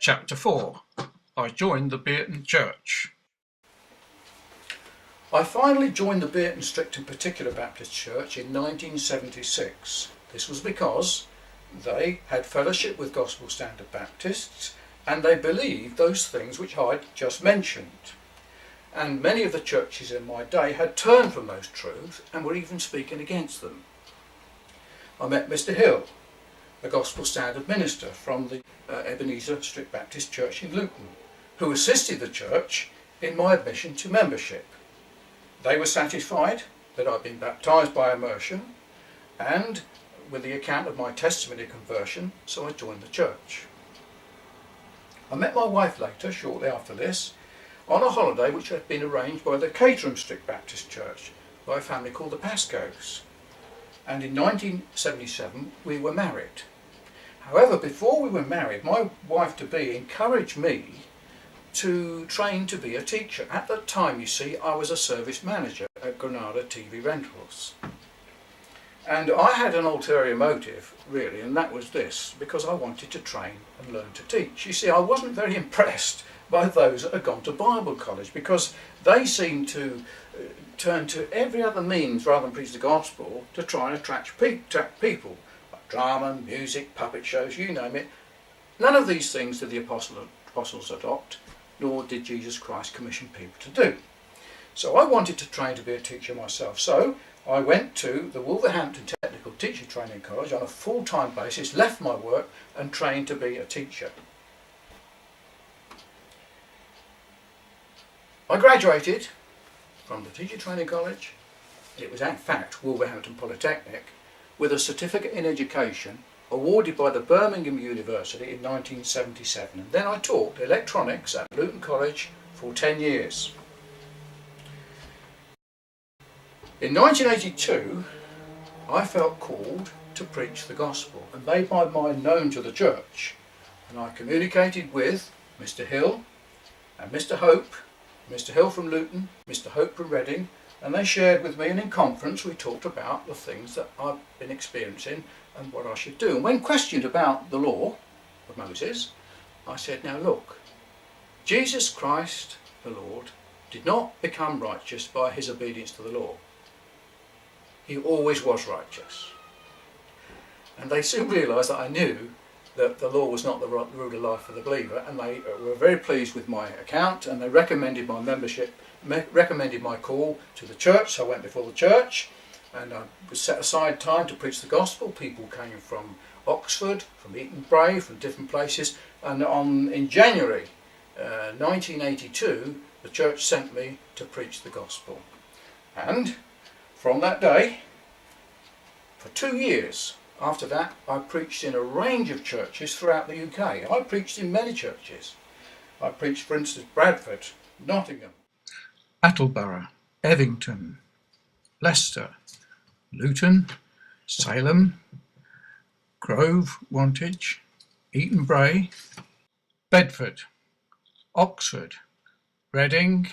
Chapter 4. I joined the Bierton Church. I finally joined the Bierton Strict Baptist Church in 1976. This was because they had fellowship with Gospel Standard Baptists and they believed those things which I'd just mentioned. And many of the churches in my day had turned from those truths and were even speaking against them. I met Mr. Hill, a Gospel Standard minister from the Ebenezer Strict Baptist Church in Luton, who assisted the church in my admission to membership. They were satisfied that I'd been baptised by immersion and with the account of my testimony of conversion, so I joined the church. I met my wife later, shortly after this, on a holiday which had been arranged by the Bierton Strict Baptist Church by a family called the Pascoes. And in 1977 we were married. However, before we were married, my wife-to-be encouraged me to train to be a teacher. At that time, you see, I was a service manager at Granada TV Rentals. And I had an ulterior motive, really, and that was this, because I wanted to train and learn to teach. You see, I wasn't very impressed by those that had gone to Bible college, because they seemed to turn to every other means, rather than preach the gospel, to try and attract people. Like drama, music, puppet shows, you name it. None of these things did the apostles adopt, nor did Jesus Christ commission people to do. So I wanted to train to be a teacher myself. So I went to the Wolverhampton Technical Teacher Training College on a full-time basis, left my work and trained to be a teacher. I graduated from the Teacher Training College, it was in fact Wolverhampton Polytechnic, with a certificate in education awarded by the Birmingham University in 1977. And then I taught electronics at Luton College for 10 years. In 1982, I felt called to preach the gospel and made my mind known to the church. And I communicated with Mr. Hill and Mr. Hope, Mr. Hill from Luton, Mr. Hope from Reading, and they shared with me, and in conference we talked about the things that I've been experiencing and what I should do. And when questioned about the law of Moses, I said, now look, Jesus Christ the Lord did not become righteous by his obedience to the law. He always was righteous. And they soon realised that I knew that the law was not the rule of life for the believer, and they were very pleased with my account, and they recommended my membership, recommended my call to the church. So I went before the church and I set aside time to preach the gospel. People came from Oxford, from Eton Bray, from different places, and in January 1982 the church sent me to preach the gospel. And from that day, for 2 years after that, I preached in a range of churches throughout the UK. I preached in many churches. I preached, for instance, Bradford, Nottingham, Attleborough, Evington, Leicester, Luton, Salem, Grove, Wantage, Eton Bray, Bedford, Oxford, Reading,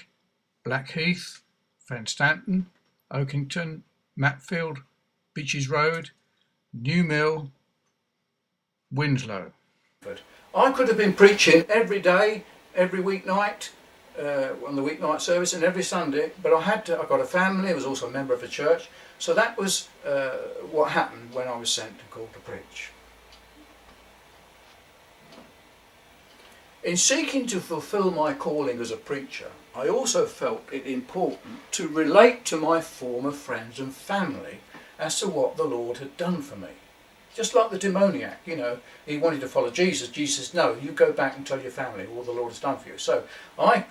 Blackheath, Fenstanton, Oakington, Matfield, Beeches Road, New Mill, Winslow. I could have been preaching every day, every weeknight, on the weeknight service and every Sunday, but I got a family, I was also a member of a church, so that was what happened when I was sent and called to preach. In seeking to fulfil my calling as a preacher, I also felt it important to relate to my former friends and family as to what the Lord had done for me. Just like the demoniac, he wanted to follow Jesus. Jesus said, no, you go back and tell your family what the Lord has done for you. So I,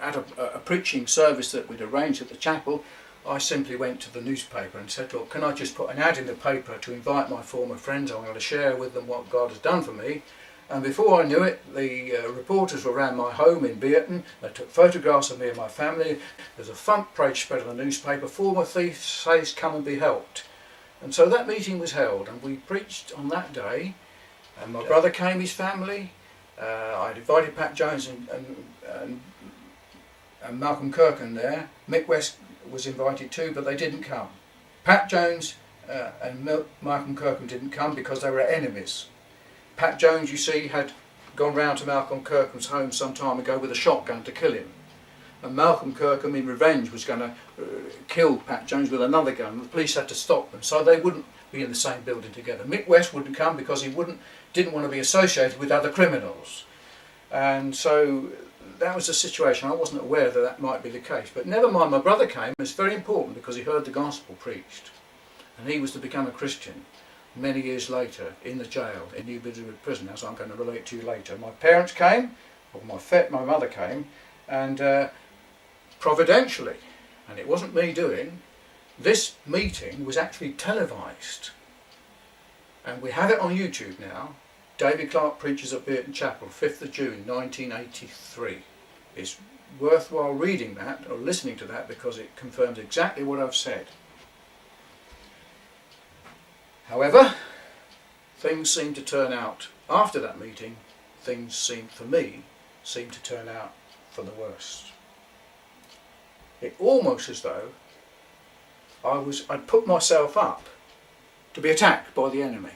at a preaching service that we'd arranged at the chapel, I simply went to the newspaper and said, look, can I just put an ad in the paper to invite my former friends? I'm going to share with them what God has done for me. And before I knew it, the reporters were around my home in Bierton. They took photographs of me and my family. There's a front page spread in the newspaper, former thief says come and be helped. And so that meeting was held and we preached on that day. And my brother came, his family. I'd invited Pat Jones and Malcolm Kirkham there. Mick West was invited too, but they didn't come. Pat Jones and Malcolm Kirkham didn't come because they were enemies. Pat Jones, you see, had gone round to Malcolm Kirkham's home some time ago with a shotgun to kill him. And Malcolm Kirkham, in revenge, was going to kill Pat Jones with another gun. The police had to stop them, so they wouldn't be in the same building together. Mick West wouldn't come because he didn't want to be associated with other criminals. And so that was the situation. I wasn't aware that that might be the case. But never mind, my brother came. It's very important because he heard the gospel preached. And he was to become a Christian many years later in the jail, in New Bidderwood Prison, as I'm going to relate to you later. My parents came, or my mother came, and providentially, and it wasn't me doing, this meeting was actually televised. And we have it on YouTube now. David Clark preaches at Bierton Chapel, 5th of June 1983. It's worthwhile reading that or listening to that because it confirms exactly what I've said. However, things seem to turn out, after that meeting, things seem to turn out for the worst. It almost as though I'd put myself up to be attacked by the enemy.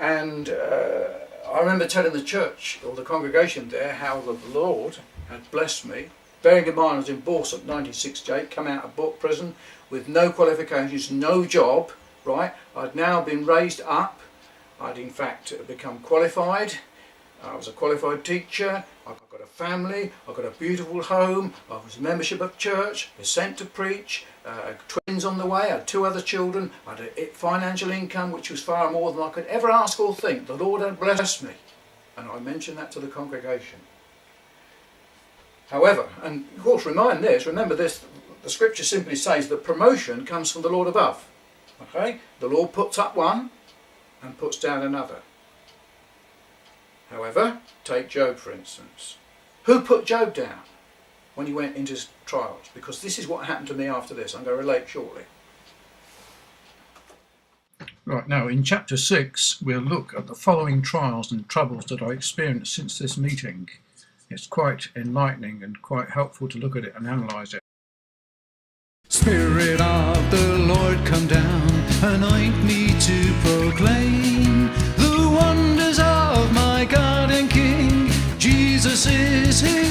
And I remember telling the church, or the congregation there, how the Lord had blessed me. Bearing in mind I was in Borsop 1968, come out of prison with no qualifications, no job, right? I'd now been raised up. I'd in fact become qualified. I was a qualified teacher. I've got a family. I've got a beautiful home. I was a membership of church. I was sent to preach. Twins on the way. I had 2 other children. I had a financial income which was far more than I could ever ask or think. The Lord had blessed me. And I mentioned that to the congregation. However, and of course remember this, the scripture simply says that promotion comes from the Lord above. Okay? The Lord puts up one and puts down another. However, take Job for instance. Who put Job down when he went into his trials? Because this is what happened to me after this. I'm going to relate shortly. Right, now in chapter 6 we'll look at the following trials and troubles that I experienced since this meeting. It's quite enlightening and quite helpful to look at it and analyse it. Spirit of the Lord, come down, anoint me to proclaim the wonders of my God and King. Jesus is His